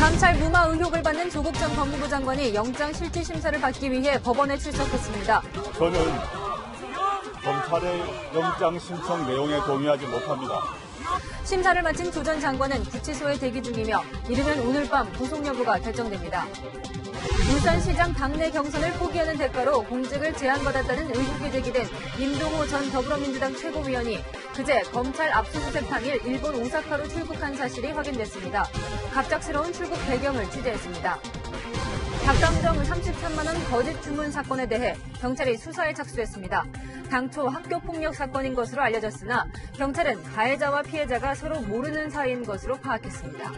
감찰 무마 의혹을 받는 조국 전 법무부 장관이 영장 실질 심사를 받기 위해 법원에 출석했습니다. 저는 검찰의 영장 신청 내용에 동의하지 못합니다. 심사를 마친 조 전 장관은 구치소에 대기 중이며 이르면 오늘 밤 구속 여부가 결정됩니다. 울산시장 당내 경선을 포기하는 대가로 공직을 제한받았다는 의혹이 제기된 임동호 전 더불어민주당 최고위원이 그제 검찰 압수수색 당일 일본 오사카로 출국한 사실이 확인됐습니다. 갑작스러운 출국 배경을 취재했습니다. 닭강정 33만 원 거짓 주문 사건에 대해 경찰이 수사에 착수했습니다. 당초 학교폭력 사건인 것으로 알려졌으나 경찰은 가해자와 피해자가 서로 모르는 사이인 것으로 파악했습니다.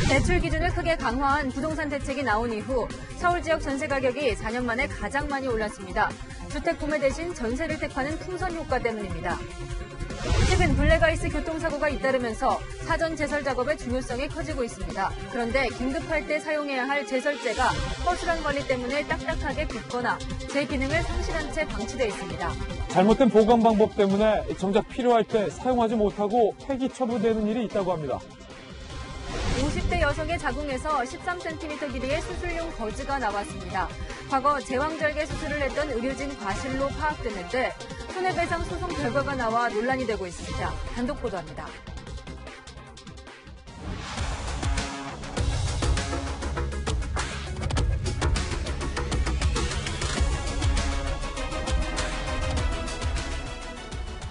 대출 기준을 크게 강화한 부동산 대책이 나온 이후 서울 지역 전세 가격이 4년 만에 가장 많이 올랐습니다. 주택 구매 대신 전세를 택하는 풍선 효과 때문입니다. 최근 블랙아이스 교통사고가 잇따르면서 사전 제설 작업의 중요성이 커지고 있습니다. 그런데 긴급할 때 사용해야 할 제설제가 허술한 관리 때문에 딱딱하게 굳거나 제 기능을 상실한 채 방치되어 있습니다. 잘못된 보관 방법 때문에 정작 필요할 때 사용하지 못하고 폐기 처분되는 일이 있다고 합니다. 50대 여성의 자궁에서 13cm 길이의 수술용 거즈가 나왔습니다. 과거 제왕절개 수술을 했던 의료진 과실로 파악됐는데 손해배상 소송 결과가 나와 논란이 되고 있습니다. 단독 보도합니다.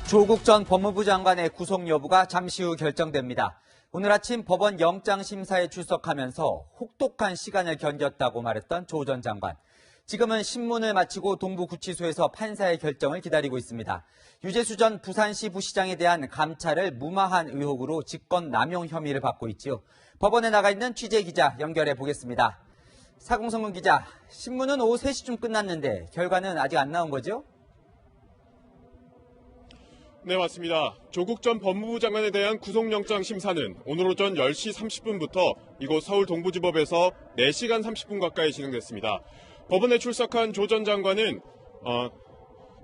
조국 전 법무부 장관의 구속 여부가 잠시 후 결정됩니다. 오늘 아침 법원 영장심사에 출석하면서 혹독한 시간을 견뎠다고 말했던 조 전 장관. 지금은 신문을 마치고 동부구치소에서 판사의 결정을 기다리고 있습니다. 유재수 전 부산시 부시장에 대한 감찰을 무마한 의혹으로 직권남용 혐의를 받고 있지요. 법원에 나가 있는 취재기자 연결해 보겠습니다. 사공성근 기자, 신문은 오후 3시쯤 끝났는데 결과는 아직 안 나온 거죠? 네, 맞습니다. 조국 전 법무부 장관에 대한 구속영장 심사는 오늘 오전 10시 30분부터 이곳 서울 동부지법에서 4시간 30분 가까이 진행됐습니다. 법원에 출석한 조 전 장관은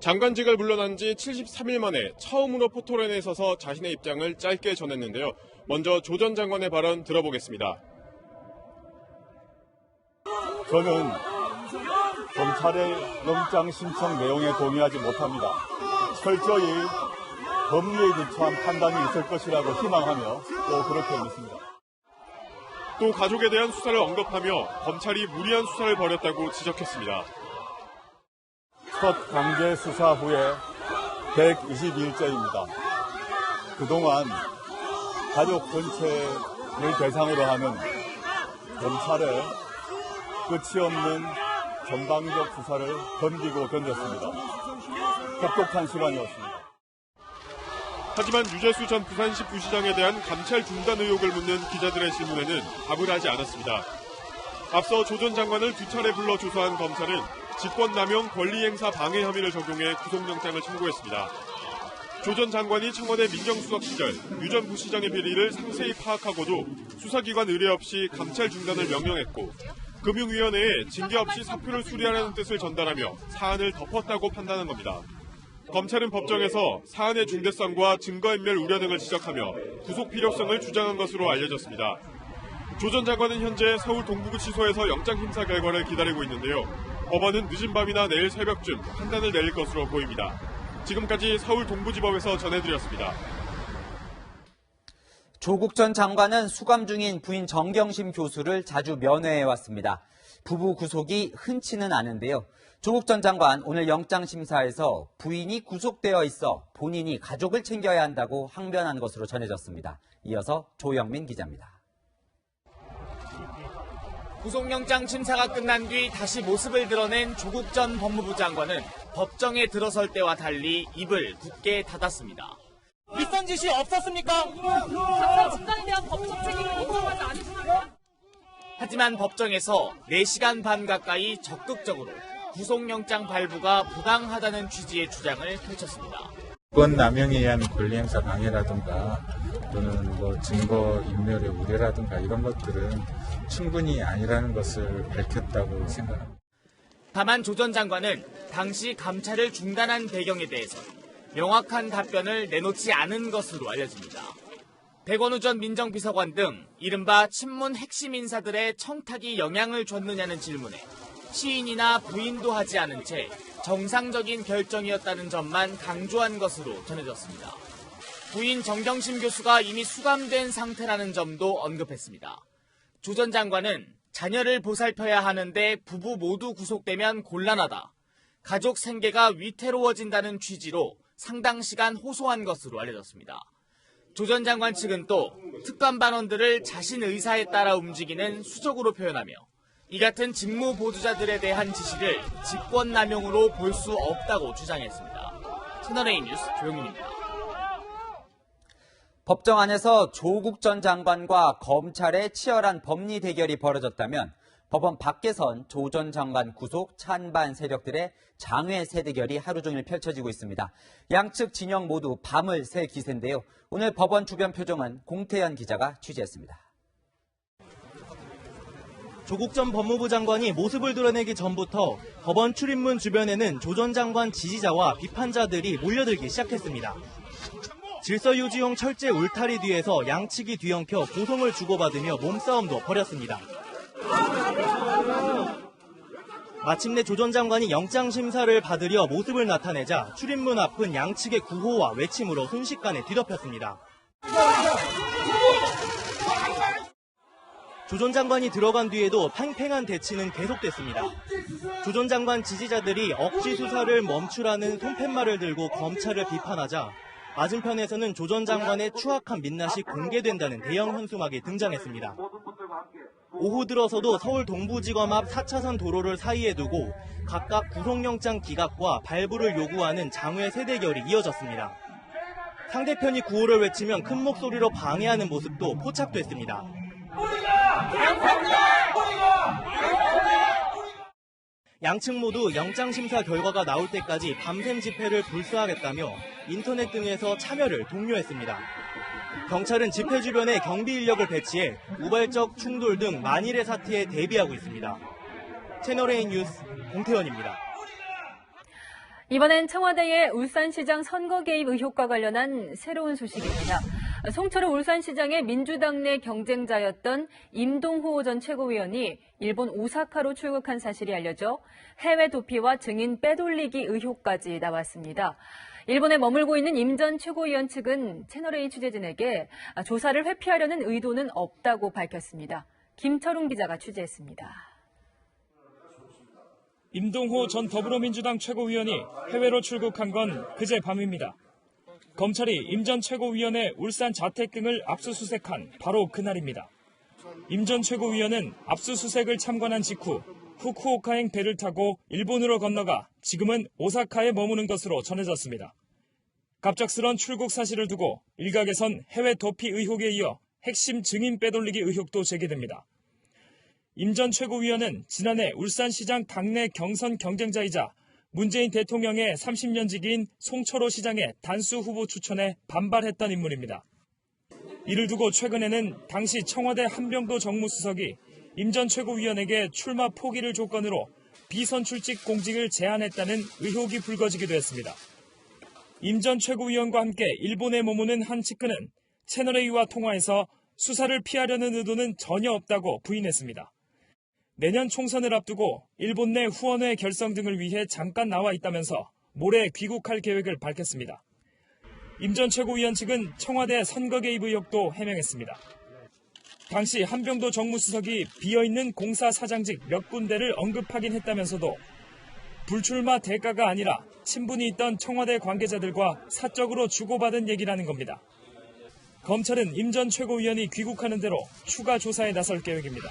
장관직을 물러난 지 73일 만에 처음으로 포토라인에 서서 자신의 입장을 짧게 전했는데요. 먼저 조 전 장관의 발언 들어보겠습니다. 저는 검찰의 영장 신청 내용에 동의하지 못합니다. 철저히 법리에 기초한 판단이 있을 것이라고 희망하며 또 그렇게 믿습니다. 또 가족에 대한 수사를 언급하며 검찰이 무리한 수사를 벌였다고 지적했습니다. 첫 강제 수사 후에 120일째입니다. 그동안 가족 전체를 대상으로 하는 검찰의 끝이 없는 전방위적 수사를 견디고 견뎠습니다. 혹독한 시간이었습니다. 하지만 유재수 전 부산시 부시장에 대한 감찰 중단 의혹을 묻는 기자들의 질문에는 답을 하지 않았습니다. 앞서 조 전 장관을 2차례 불러 조사한 검찰은 직권남용 권리행사 방해 혐의를 적용해 구속영장을 청구했습니다. 조 전 장관이 청와대 민정수석 시절 유 전 부시장의 비리를 상세히 파악하고도 수사기관 의뢰 없이 감찰 중단을 명령했고 금융위원회에 징계 없이 사표를 수리하라는 뜻을 전달하며 사안을 덮었다고 판단한 겁니다. 검찰은 법정에서 사안의 중대성과 증거인멸 우려 등을 지적하며 구속 필요성을 주장한 것으로 알려졌습니다. 조 전 장관은 현재 서울 동부구치소에서 영장심사 결과를 기다리고 있는데요. 법원은 늦은 밤이나 내일 새벽쯤 판단을 내릴 것으로 보입니다. 지금까지 서울 동부지법에서 전해드렸습니다. 조국 전 장관은 수감 중인 부인 정경심 교수를 자주 면회해왔습니다. 부부 구속이 흔치는 않은데요. 조국 전 장관 오늘 영장심사에서 부인이 구속되어 있어 본인이 가족을 챙겨야 한다고 항변한 것으로 전해졌습니다. 이어서 조영민 기자입니다. 구속영장 심사가 끝난 뒤 다시 모습을 드러낸 조국 전 법무부 장관은 법정에 들어설 때와 달리 입을 굳게 닫았습니다. 비싼 짓이 없었습니까? 감사 중단에 대한 법적 책임을 인정하지 않으십니까? 하지만 법정에서 4시간 반 가까이 적극적으로 구속영장 발부가 부당하다는 취지의 주장을 펼쳤습니다. 직권남용에 의한 권리행사 방해라든가 또는 증거인멸의 우려라든가 이런 것들은 충분히 아니라는 것을 밝혔다고 생각합니다. 다만 조 전 장관은 당시 감찰을 중단한 배경에 대해서 명확한 답변을 내놓지 않은 것으로 알려집니다. 백원우 전 민정비서관 등 이른바 친문 핵심 인사들의 청탁이 영향을 줬느냐는 질문에 시인이나 부인도 하지 않은 채 정상적인 결정이었다는 점만 강조한 것으로 전해졌습니다. 부인 정경심 교수가 이미 수감된 상태라는 점도 언급했습니다. 조 전 장관은 자녀를 보살펴야 하는데 부부 모두 구속되면 곤란하다. 가족 생계가 위태로워진다는 취지로 상당 시간 호소한 것으로 알려졌습니다. 조 전 장관 측은 또 특감 반원들을 자신 의사에 따라 움직이는 수적으로 표현하며 이 같은 직무 보조자들에 대한 지시를 직권남용으로 볼 수 없다고 주장했습니다. 채널A 뉴스 조용인입니다. 법정 안에서 조국 전 장관과 검찰의 치열한 법리 대결이 벌어졌다면 법원 밖에선 조 전 장관 구속 찬반 세력들의 장외 세대결이 하루 종일 펼쳐지고 있습니다. 양측 진영 모두 밤을 새 기세인데요. 오늘 법원 주변 표정은 공태현 기자가 취재했습니다. 조국 전 법무부 장관이 모습을 드러내기 전부터 법원 출입문 주변에는 조 전 장관 지지자와 비판자들이 몰려들기 시작했습니다. 질서 유지용 철제 울타리 뒤에서 양측이 뒤엉켜 고성을 주고받으며 몸싸움도 벌였습니다. 마침내 조 전 장관이 영장 심사를 받으려 모습을 나타내자 출입문 앞은 양측의 구호와 외침으로 순식간에 뒤덮였습니다. 조 전 장관이 들어간 뒤에도 팽팽한 대치는 계속됐습니다. 조 전 장관 지지자들이 억지 수사를 멈추라는 손팻말을 들고 검찰을 비판하자 맞은편에서는 조 전 장관의 추악한 민낯이 공개된다는 대형 현수막이 등장했습니다. 오후 들어서도 서울 동부지검 앞 4차선 도로를 사이에 두고 각각 구속영장 기각과 발부를 요구하는 장외 세대결이 이어졌습니다. 상대편이 구호를 외치면 큰 목소리로 방해하는 모습도 포착됐습니다. 양측 모두 영장심사 결과가 나올 때까지 밤샘 집회를 불사하겠다며 인터넷 등에서 참여를 독려했습니다. 경찰은 집회 주변에 경비 인력을 배치해 우발적 충돌 등 만일의 사태에 대비하고 있습니다. 채널A 뉴스 공태현입니다. 이번엔 청와대의 울산시장 선거 개입 의혹과 관련한 새로운 소식입니다. 송철호 울산시장의 민주당 내 경쟁자였던 임동호 전 최고위원이 일본 오사카로 출국한 사실이 알려져 해외 도피와 증인 빼돌리기 의혹까지 나왔습니다. 일본에 머물고 있는 임 전 최고위원 측은 채널A 취재진에게 조사를 회피하려는 의도는 없다고 밝혔습니다. 김철웅 기자가 취재했습니다. 임동호 전 더불어민주당 최고위원이 해외로 출국한 건 그제 밤입니다. 검찰이 임 전 최고위원의 울산 자택 등을 압수수색한 바로 그날입니다. 임 전 최고위원은 압수수색을 참관한 직후 후쿠오카행 배를 타고 일본으로 건너가 지금은 오사카에 머무는 것으로 전해졌습니다. 갑작스런 출국 사실을 두고 일각에선 해외 도피 의혹에 이어 핵심 증인 빼돌리기 의혹도 제기됩니다. 임 전 최고위원은 지난해 울산시장 당내 경선 경쟁자이자 문재인 대통령의 30년 지기인 송철호 시장의 단수 후보 추천에 반발했던 인물입니다. 이를 두고 최근에는 당시 청와대 한병도 정무수석이 임 전 최고위원에게 출마 포기를 조건으로 비선출직 공직을 제안했다는 의혹이 불거지기도 했습니다. 임 전 최고위원과 함께 일본에 머무는 한 측근은 채널A와 통화에서 수사를 피하려는 의도는 전혀 없다고 부인했습니다. 내년 총선을 앞두고 일본 내 후원회 결성 등을 위해 잠깐 나와 있다면서 모레 귀국할 계획을 밝혔습니다. 임 전 최고위원 측은 청와대 선거 개입 의혹도 해명했습니다. 당시 한병도 정무수석이 비어있는 공사 사장직 몇 군데를 언급하긴 했다면서도 불출마 대가가 아니라 친분이 있던 청와대 관계자들과 사적으로 주고받은 얘기라는 겁니다. 검찰은 임 전 최고위원이 귀국하는 대로 추가 조사에 나설 계획입니다.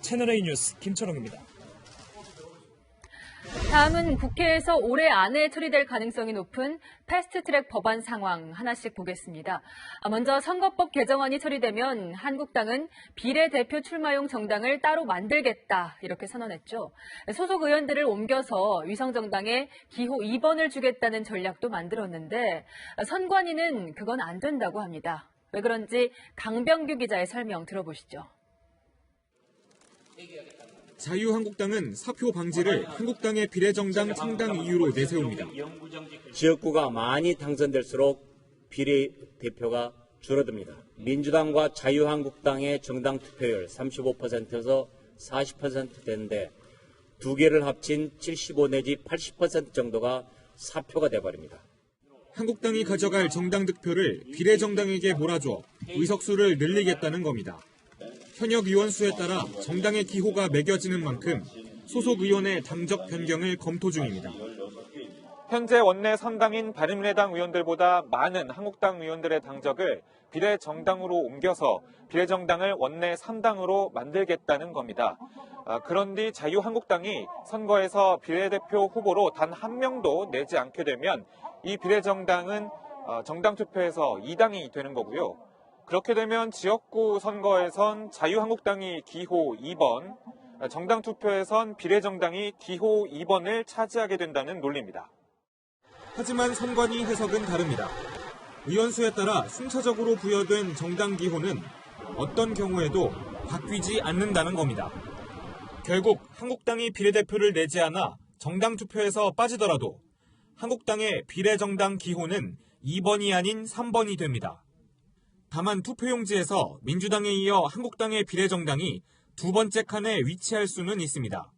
채널A 뉴스 김철웅입니다. 다음은 국회에서 올해 안에 처리될 가능성이 높은 패스트트랙 법안 상황 하나씩 보겠습니다. 먼저 선거법 개정안이 처리되면 한국당은 비례대표 출마용 정당을 따로 만들겠다 이렇게 선언했죠. 소속 의원들을 옮겨서 위성정당에 기호 2번을 주겠다는 전략도 만들었는데 선관위는 그건 안 된다고 합니다. 왜 그런지 강병규 기자의 설명 들어보시죠. 자유한국당은 사표 방지를 한국당의 비례정당 창당 이유로 내세웁니다. 지역구가 많이 당선될수록 비례대표가 줄어듭니다. 민주당과 자유한국당의 정당 투표율 35%에서 40% 되는데 두 개를 합친 75 내지 80% 정도가 사표가 돼버립니다. 한국당이 가져갈 정당 득표를 비례정당에게 몰아줘 의석수를 늘리겠다는 겁니다. 현역 의원 수에 따라 정당의 기호가 매겨지는 만큼 소속 의원의 당적 변경을 검토 중입니다. 현재 원내 3당인 바른미래당 의원들보다 많은 한국당 의원들의 당적을 비례정당으로 옮겨서 비례정당을 원내 3당으로 만들겠다는 겁니다. 그런 뒤 자유한국당이 선거에서 비례대표 후보로 단 한 명도 내지 않게 되면 이 비례정당은 정당 투표에서 2당이 되는 거고요. 그렇게 되면 지역구 선거에선 자유한국당이 기호 2번, 정당 투표에선 비례정당이 기호 2번을 차지하게 된다는 논리입니다. 하지만 선관위 해석은 다릅니다. 의원수에 따라 순차적으로 부여된 정당 기호는 어떤 경우에도 바뀌지 않는다는 겁니다. 결국 한국당이 비례대표를 내지 않아 정당 투표에서 빠지더라도 한국당의 비례정당 기호는 2번이 아닌 3번이 됩니다. 다만 투표용지에서 민주당에 이어 한국당의 비례정당이 두 번째 칸에 위치할 수는 있습니다.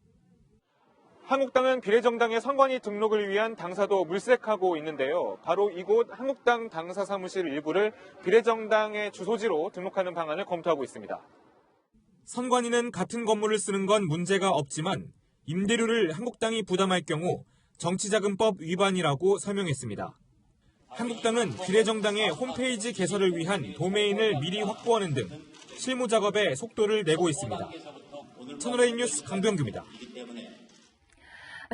한국당은 비례정당의 선관위 등록을 위한 당사도 물색하고 있는데요. 바로 이곳 한국당 당사 사무실 일부를 비례정당의 주소지로 등록하는 방안을 검토하고 있습니다. 선관위는 같은 건물을 쓰는 건 문제가 없지만 임대료를 한국당이 부담할 경우 정치자금법 위반이라고 설명했습니다. 한국당은 비례정당의 홈페이지 개설을 위한 도메인을 미리 확보하는 등 실무 작업에 속도를 내고 있습니다. 채널A 뉴스 강병규입니다.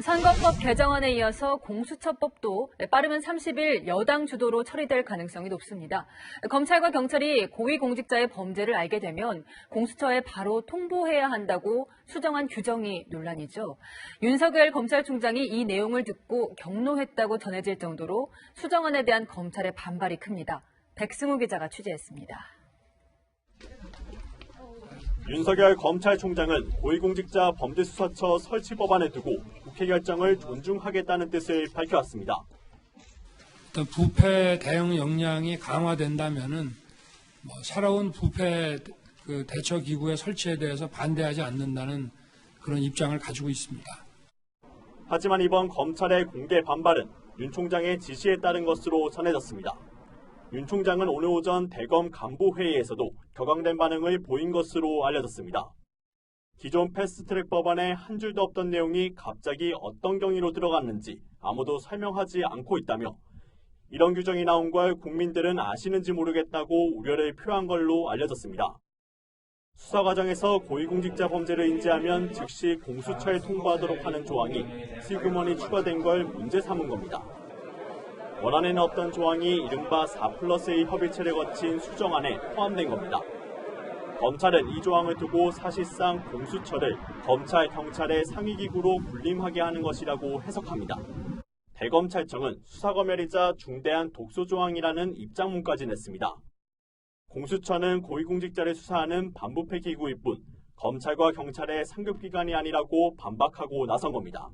선거법 개정안에 이어서 공수처법도 빠르면 30일 여당 주도로 처리될 가능성이 높습니다. 검찰과 경찰이 고위공직자의 범죄를 알게 되면 공수처에 바로 통보해야 한다고 수정한 규정이 논란이죠. 윤석열 검찰총장이 이 내용을 듣고 격노했다고 전해질 정도로 수정안에 대한 검찰의 반발이 큽니다. 백승우 기자가 취재했습니다. 윤석열 검찰총장은 고위공직자 범죄수사처 설치 법안을 두고 국회 결정을 존중하겠다는 뜻을 밝혀왔습니다. 부패 대응 역량이 강화된다면은 새로운 부패 대처 기구의 설치에 대해서 반대하지 않는다는 그런 입장을 가지고 있습니다. 하지만 이번 검찰의 공개 반발은 윤 총장의 지시에 따른 것으로 전해졌습니다. 윤 총장은 오늘 오전 대검 간부회의에서도 격앙된 반응을 보인 것으로 알려졌습니다. 기존 패스트트랙 법안에 한 줄도 없던 내용이 갑자기 어떤 경위로 들어갔는지 아무도 설명하지 않고 있다며 이런 규정이 나온 걸 국민들은 아시는지 모르겠다고 우려를 표한 걸로 알려졌습니다. 수사 과정에서 고위공직자 범죄를 인지하면 즉시 공수처에 통보하도록 하는 조항이 슬그머니 추가된 걸 문제 삼은 겁니다. 원안에는 없던 조항이 이른바 4+A 협의체를 거친 수정안에 포함된 겁니다. 검찰은 이 조항을 두고 사실상 공수처를 검찰, 경찰의 상위기구로 군림하게 하는 것이라고 해석합니다. 대검찰청은 수사검열이자 중대한 독소조항이라는 입장문까지 냈습니다. 공수처는 고위공직자를 수사하는 반부패 기구일 뿐 검찰과 경찰의 상급기관이 아니라고 반박하고 나선 겁니다.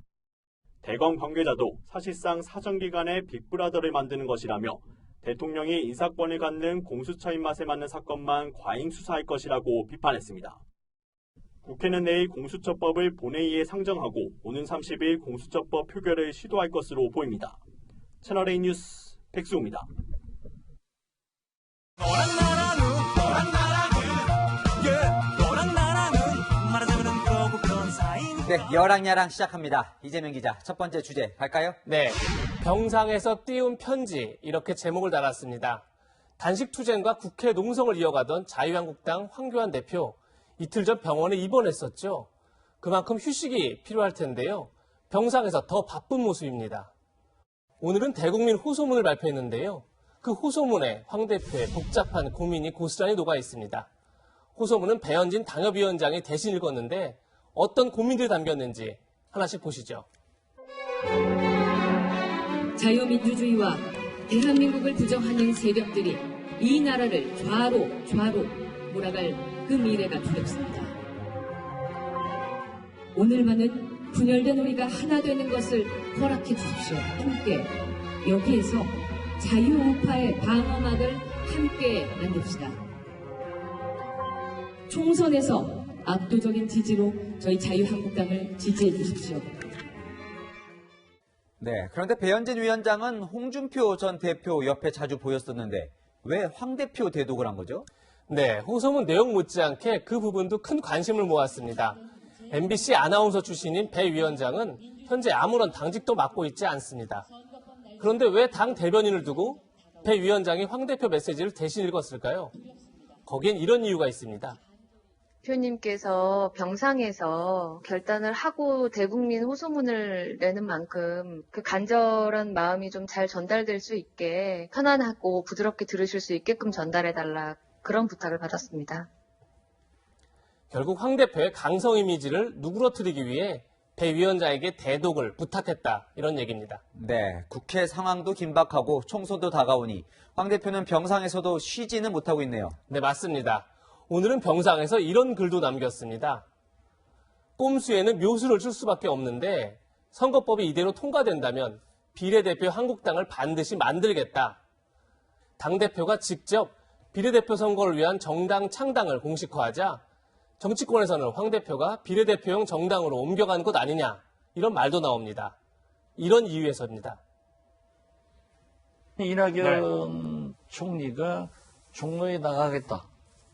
대검 관계자도 사실상 사정기관의 빅브라더를 만드는 것이라며 대통령이 인사권을 갖는 공수처 입맛에 맞는 사건만 과잉 수사할 것이라고 비판했습니다. 국회는 내일 공수처법을 본회의에 상정하고 오는 30일 공수처법 표결을 시도할 것으로 보입니다. 채널A 뉴스 백수호입니다. 네, 여랑야랑 시작합니다. 이재명 기자, 첫 번째 주제 갈까요? 네, 병상에서 띄운 편지 이렇게 제목을 달았습니다. 단식 투쟁과 국회 농성을 이어가던 자유한국당 황교안 대표 이틀 전 병원에 입원했었죠. 그만큼 휴식이 필요할 텐데요. 병상에서 더 바쁜 모습입니다. 오늘은 대국민 호소문을 발표했는데요. 그 호소문에 황 대표의 복잡한 고민이 고스란히 녹아 있습니다. 호소문은 배현진 당협위원장이 대신 읽었는데 어떤 고민들이 담겼는지 하나씩 보시죠. 자유민주주의와 대한민국을 부정하는 세력들이 이 나라를 좌로 몰아갈 그 미래가 두렵습니다. 오늘만은 분열된 우리가 하나 되는 것을 허락해 주십시오. 함께 여기에서 자유우파의 방어막을 함께 만듭시다. 총선에서 압도적인 지지로 저희 자유한국당을 지지해 주십시오. 네, 그런데 배현진 위원장은 홍준표 전 대표 옆에 자주 보였었는데 왜 황 대표 대독을 한 거죠? 네, 호소문 내용 못지않게 그 부분도 큰 관심을 모았습니다. MBC 아나운서 출신인 배 위원장은 현재 아무런 당직도 맡고 있지 않습니다. 그런데 왜 당 대변인을 두고 배 위원장이 황 대표 메시지를 대신 읽었을까요? 거기엔 이런 이유가 있습니다. 대표님께서 병상에서 결단을 하고 대국민 호소문을 내는 만큼 그 간절한 마음이 좀 잘 전달될 수 있게 편안하고 부드럽게 들으실 수 있게끔 전달해달라 그런 부탁을 받았습니다. 결국 황 대표의 강성 이미지를 누그러뜨리기 위해 배 위원장에게 대독을 부탁했다 이런 얘기입니다. 네, 국회 상황도 긴박하고 총선도 다가오니 황 대표는 병상에서도 쉬지는 못하고 있네요. 네, 맞습니다. 오늘은 병상에서 이런 글도 남겼습니다. 꼼수에는 묘수를 줄 수밖에 없는데 선거법이 이대로 통과된다면 비례대표 한국당을 반드시 만들겠다. 당대표가 직접 비례대표 선거를 위한 정당 창당을 공식화하자 정치권에서는 황 대표가 비례대표용 정당으로 옮겨간 것 아니냐 이런 말도 나옵니다. 이런 이유에서입니다. 이낙연 총리가 종로에 나가겠다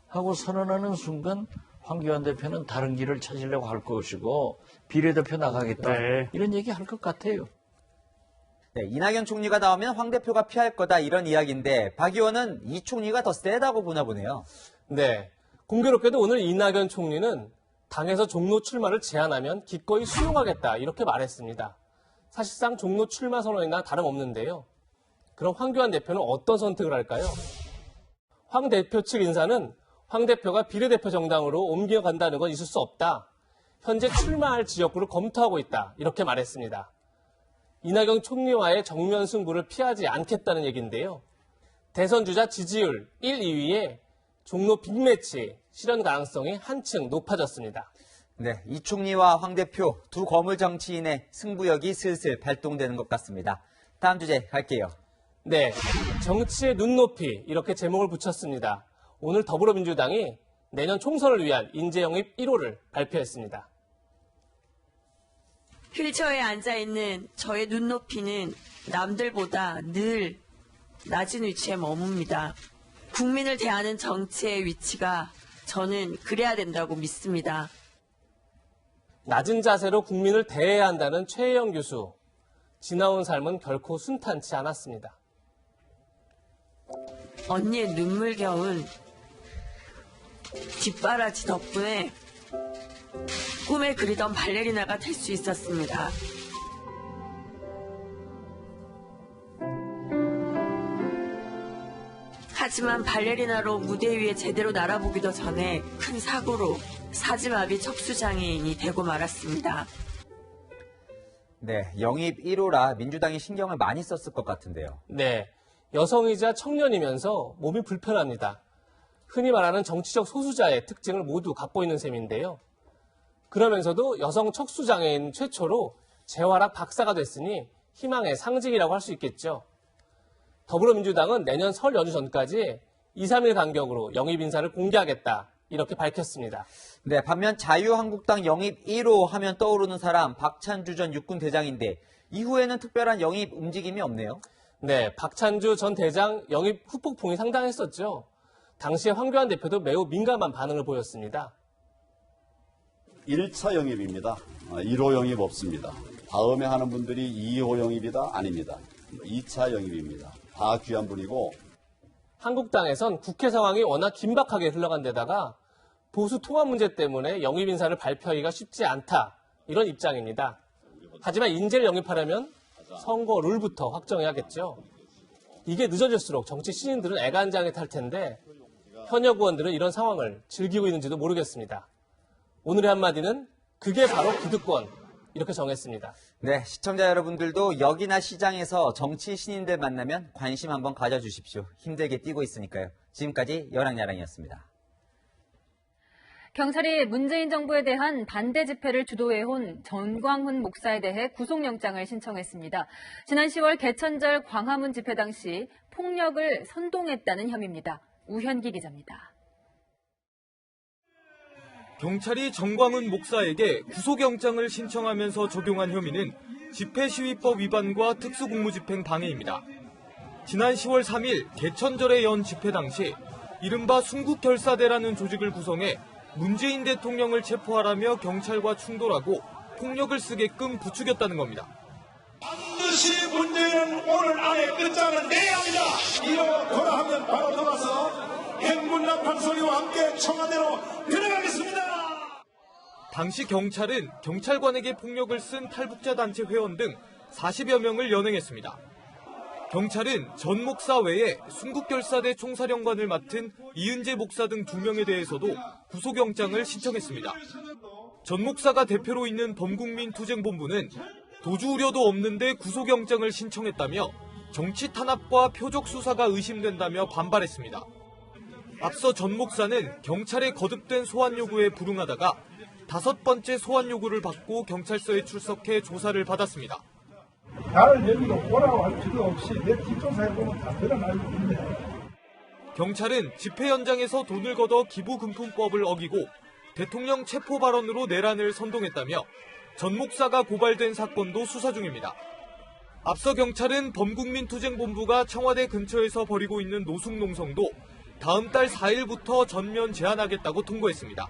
하고 선언하는 순간 황교안 대표는 다른 길을 찾으려고 할 것이고 비례대표 나가겠다 이런 얘기 할 것 같아요. 네, 이낙연 총리가 나오면 황 대표가 피할 거다 이런 이야기인데 박 의원은 이 총리가 더 세다고 보나 보네요. 네, 공교롭게도 오늘 이낙연 총리는 당에서 종로 출마를 제안하면 기꺼이 수용하겠다 이렇게 말했습니다. 사실상 종로 출마 선언이나 다름없는데요. 그럼 황교안 대표는 어떤 선택을 할까요? 황 대표 측 인사는 황 대표가 비례대표 정당으로 옮겨간다는 건 있을 수 없다. 현재 출마할 지역구를 검토하고 있다. 이렇게 말했습니다. 이낙연 총리와의 정면 승부를 피하지 않겠다는 얘기인데요. 대선 주자 지지율 1, 2위에 종로 빅매치 실현 가능성이 한층 높아졌습니다. 네, 이 총리와 황 대표 두 거물 정치인의 승부욕이 슬슬 발동되는 것 같습니다. 다음 주제 갈게요. 네, 정치의 눈높이 이렇게 제목을 붙였습니다. 오늘 더불어민주당이 내년 총선을 위한 인재 영입 1호를 발표했습니다. 휠체어에 앉아있는 저의 눈높이는 남들보다 늘 낮은 위치에 머뭅니다. 국민을 대하는 정치의 위치가 저는 그래야 된다고 믿습니다. 낮은 자세로 국민을 대해야 한다는 최혜영 교수. 지나온 삶은 결코 순탄치 않았습니다. 언니의 눈물겨운 뒷바라지 덕분에 꿈에 그리던 발레리나가 될 수 있었습니다. 하지만 발레리나로 무대 위에 제대로 날아보기도 전에 큰 사고로 사지마비 척수장애인이 되고 말았습니다. 네, 영입 1호라 민주당이 신경을 많이 썼을 것 같은데요. 네, 여성이자 청년이면서 몸이 불편합니다. 흔히 말하는 정치적 소수자의 특징을 모두 갖고 있는 셈인데요. 그러면서도 여성 척수장애인 최초로 재활학 박사가 됐으니 희망의 상징이라고 할 수 있겠죠. 더불어민주당은 내년 설 연휴 전까지 2, 3일 간격으로 영입 인사를 공개하겠다 이렇게 밝혔습니다. 네, 반면 자유한국당 영입 1호 하면 떠오르는 사람 박찬주 전 육군 대장인데 이후에는 특별한 영입 움직임이 없네요. 네, 박찬주 전 대장 영입 후폭풍이 상당했었죠. 당시에 황교안 대표도 매우 민감한 반응을 보였습니다. 1차 영입입니다. 1호 영입 없습니다. 다음에 하는 분들이 2호 영입이다? 아닙니다. 2차 영입입니다. 다 귀한 분이고. 한국당에선 국회 상황이 워낙 긴박하게 흘러간 데다가 보수 통합 문제 때문에 영입 인사를 발표하기가 쉽지 않다. 이런 입장입니다. 하지만 인재를 영입하려면 선거 룰부터 확정해야겠죠. 이게 늦어질수록 정치 신인들은 애간장에 탈 텐데 현역 의원들은 이런 상황을 즐기고 있는지도 모르겠습니다. 오늘의 한마디는 그게 바로 기득권 이렇게 정했습니다. 네, 시청자 여러분들도 역이나 시장에서 정치 신인들 만나면 관심 한번 가져주십시오. 힘들게 뛰고 있으니까요. 지금까지 여랑야랑이었습니다. 경찰이 문재인 정부에 대한 반대 집회를 주도해온 전광훈 목사에 대해 구속영장을 신청했습니다. 지난 10월 개천절 광화문 집회 당시 폭력을 선동했다는 혐의입니다. 우현기 기자입니다. 경찰이 전광훈 목사에게 구속영장을 신청하면서 적용한 혐의는 집회시위법 위반과 특수공무집행 방해입니다. 지난 10월 3일 개천절에 연 집회 당시 이른바 순국결사대라는 조직을 구성해 문재인 대통령을 체포하라며 경찰과 충돌하고 폭력을 쓰게끔 부추겼다는 겁니다. 반드시 문재인은 오늘 안에 끝장을 내야 합니다. 이러거나 하면 바로 돌아서 행군납판 소리와 함께 청와대로 들어가겠습니다. 당시 경찰은 경찰관에게 폭력을 쓴 탈북자 단체 회원 등 40여 명을 연행했습니다. 경찰은 전 목사 외에 순국결사대 총사령관을 맡은 이은재 목사 등 2명에 대해서도 구속영장을 신청했습니다. 전 목사가 대표로 있는 범국민투쟁본부는 도주 우려도 없는데 구속영장을 신청했다며 정치 탄압과 표적 수사가 의심된다며 반발했습니다. 앞서 전 목사는 경찰의 거듭된 소환 요구에 불응하다가 5번째 소환 요구를 받고 경찰서에 출석해 조사를 받았습니다. 나를 여기로 오라고 할 필요 없이 내 뒷조사에 보면 다 드러나고 있는데. 경찰은 집회 현장에서 돈을 걷어 기부금품법을 어기고 대통령 체포 발언으로 내란을 선동했다며 전 목사가 고발된 사건도 수사 중입니다. 앞서 경찰은 범국민투쟁본부가 청와대 근처에서 벌이고 있는 노숙농성도 다음 달 4일부터 전면 제한하겠다고 통보했습니다.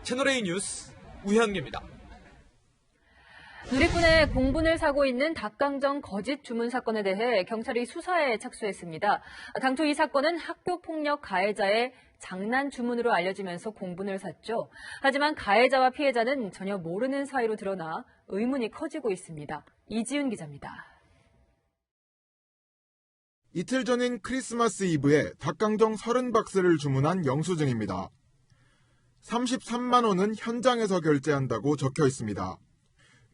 채널A 뉴스 우현기입니다. 누리꾼의 공분을 사고 있는 닭강정 거짓 주문 사건에 대해 경찰이 수사에 착수했습니다. 당초 이 사건은 학교폭력 가해자의 장난 주문으로 알려지면서 공분을 샀죠. 하지만 가해자와 피해자는 전혀 모르는 사이로 드러나 의문이 커지고 있습니다. 이지훈 기자입니다. 이틀 전인 크리스마스 이브에 닭강정 30박스를 주문한 영수증입니다. 33만 원은 현장에서 결제한다고 적혀 있습니다.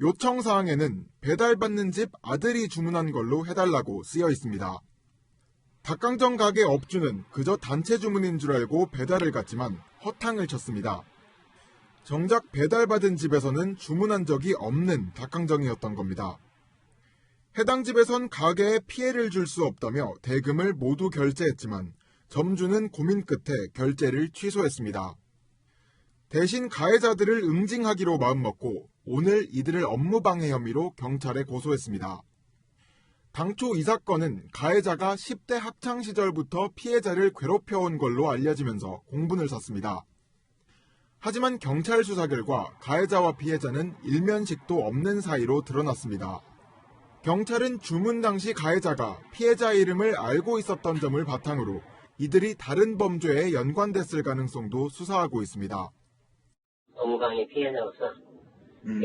요청사항에는 배달받는 집 아들이 주문한 걸로 해달라고 쓰여 있습니다. 닭강정 가게 업주는 그저 단체 주문인 줄 알고 배달을 갔지만 허탕을 쳤습니다. 정작 배달받은 집에서는 주문한 적이 없는 닭강정이었던 겁니다. 해당 집에선 가게에 피해를 줄 수 없다며 대금을 모두 결제했지만 점주는 고민 끝에 결제를 취소했습니다. 대신 가해자들을 응징하기로 마음먹고 오늘 이들을 업무방해 혐의로 경찰에 고소했습니다. 당초 이 사건은 가해자가 10대 학창시절부터 피해자를 괴롭혀온 걸로 알려지면서 공분을 샀습니다. 하지만 경찰 수사 결과 가해자와 피해자는 일면식도 없는 사이로 드러났습니다. 경찰은 주문 당시 가해자가 피해자 이름을 알고 있었던 점을 바탕으로 이들이 다른 범죄에 연관됐을 가능성도 수사하고 있습니다. 업무방해 피해자로서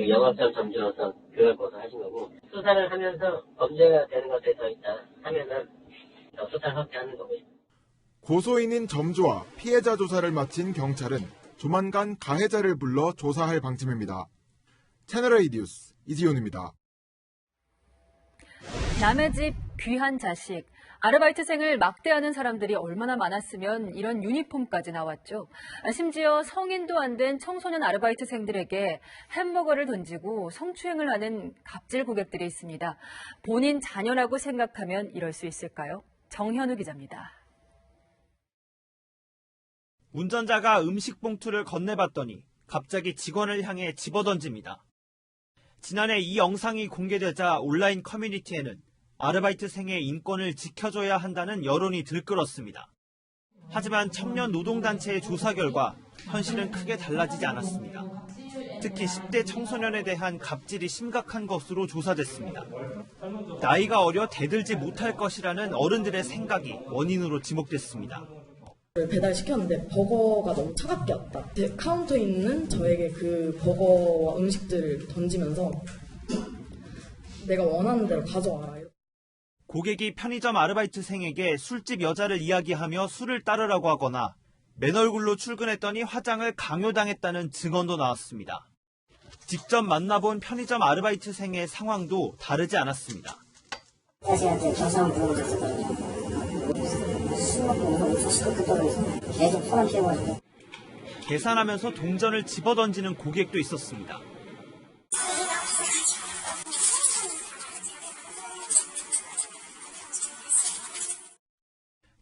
영업점 점주로서 그걸 고소하신 거고 수사를 하면서 범죄가 되는 것에 더 있다 하면은 수사를 확대하는 거고요. 고소인인 점주와 피해자 조사를 마친 경찰은 조만간 가해자를 불러 조사할 방침입니다. 채널A 뉴스 이지훈입니다. 남의 집 귀한 자식. 아르바이트생을 막대하는 사람들이 얼마나 많았으면 이런 유니폼까지 나왔죠. 심지어 성인도 안 된 청소년 아르바이트생들에게 햄버거를 던지고 성추행을 하는 갑질 고객들이 있습니다. 본인 자녀라고 생각하면 이럴 수 있을까요? 정현우 기자입니다. 운전자가 음식 봉투를 건네봤더니 갑자기 직원을 향해 집어던집니다. 지난해 이 영상이 공개되자 온라인 커뮤니티에는 아르바이트생의 인권을 지켜줘야 한다는 여론이 들끓었습니다. 하지만 청년 노동단체의 조사 결과 현실은 크게 달라지지 않았습니다. 특히 10대 청소년에 대한 갑질이 심각한 것으로 조사됐습니다. 나이가 어려 대들지 못할 것이라는 어른들의 생각이 원인으로 지목됐습니다. 배달시켰는데 버거가 너무 차갑게 왔다. 카운터에 있는 저에게 그 버거와 음식들을 던지면서 내가 원하는 대로 가져와라. 고객이 편의점 아르바이트생에게 술집 여자를 이야기하며 술을 따르라고 하거나 맨 얼굴로 출근했더니 화장을 강요당했다는 증언도 나왔습니다. 직접 만나본 편의점 아르바이트생의 상황도 다르지 않았습니다. 자식한테 정상 부르거든요. 술 먹고 무슨 시도 끝도 계속 소란 피워가지고 계산하면서 동전을 집어던지는 고객도 있었습니다.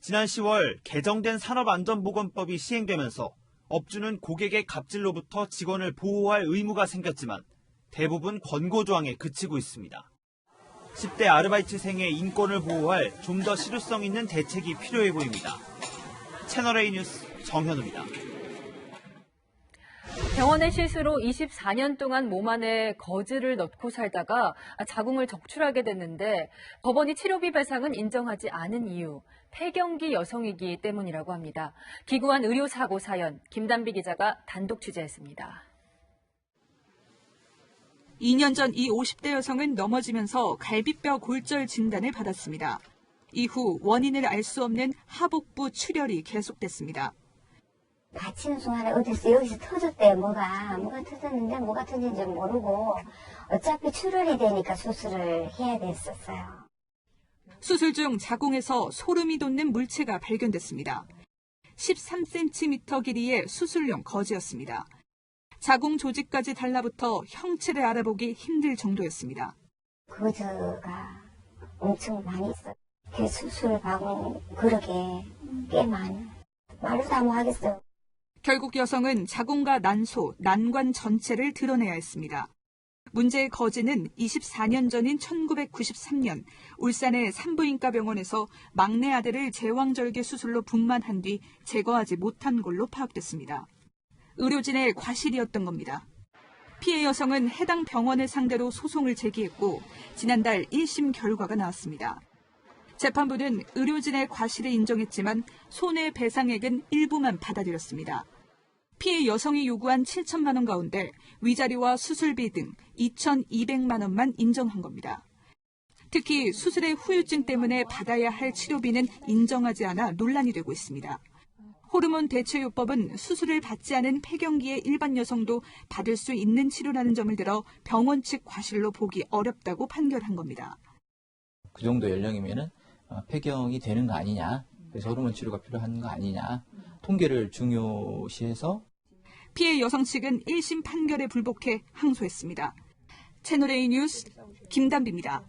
지난 10월 개정된 산업안전보건법이 시행되면서 업주는 고객의 갑질로부터 직원을 보호할 의무가 생겼지만 대부분 권고조항에 그치고 있습니다. 10대 아르바이트생의 인권을 보호할 좀 더 실효성 있는 대책이 필요해 보입니다. 채널A 뉴스 정현우입니다. 병원의 실수로 24년 동안 몸 안에 거즈를 넣고 살다가 자궁을 적출하게 됐는데 법원이 치료비 배상은 인정하지 않은 이유, 폐경기 여성이기 때문이라고 합니다. 기구한 의료사고 사연, 김단비 기자가 단독 취재했습니다. 2년 전 이 50대 여성은 넘어지면서 갈비뼈 골절 진단을 받았습니다. 이후 원인을 알 수 없는 하복부 출혈이 계속됐습니다. 다치는 순간에 어디서 여기서 터졌대요. 뭐가 터졌는데 뭐가 터진지 모르고 어차피 출혈이 되니까 수술을 해야 됐었어요. 수술 중 자궁에서 소름이 돋는 물체가 발견됐습니다. 13cm 길이의 수술용 거즈였습니다. 자궁 조직까지 달라붙어 형체를 알아보기 힘들 정도였습니다. 거즈가 엄청 많이 있어요. 그 수술 받고 그러게 꽤 많이. 말로 다 못하겠어요. 결국 여성은 자궁과 난소, 난관 전체를 드러내야 했습니다. 문제의 거즈는 24년 전인 1993년 울산의 산부인과 병원에서 막내 아들을 제왕절개 수술로 분만한 뒤 제거하지 못한 걸로 파악됐습니다. 의료진의 과실이었던 겁니다. 피해 여성은 해당 병원을 상대로 소송을 제기했고 지난달 1심 결과가 나왔습니다. 재판부는 의료진의 과실을 인정했지만 손해배상액은 일부만 받아들였습니다. 피해 여성이 요구한 7천만 원 가운데 위자료와 수술비 등 2,200만 원만 인정한 겁니다. 특히 수술의 후유증 때문에 받아야 할 치료비는 인정하지 않아 논란이 되고 있습니다. 호르몬 대체요법은 수술을 받지 않은 폐경기의 일반 여성도 받을 수 있는 치료라는 점을 들어 병원 측 과실로 보기 어렵다고 판결한 겁니다. 그 정도 연령이면은 폐경이 되는 거 아니냐, 그래서 호르몬 치료가 필요한 거 아니냐, 통계를 중요시해서 피해 여성 측은 1심 판결에 불복해 항소했습니다. 채널A 뉴스 김단비입니다.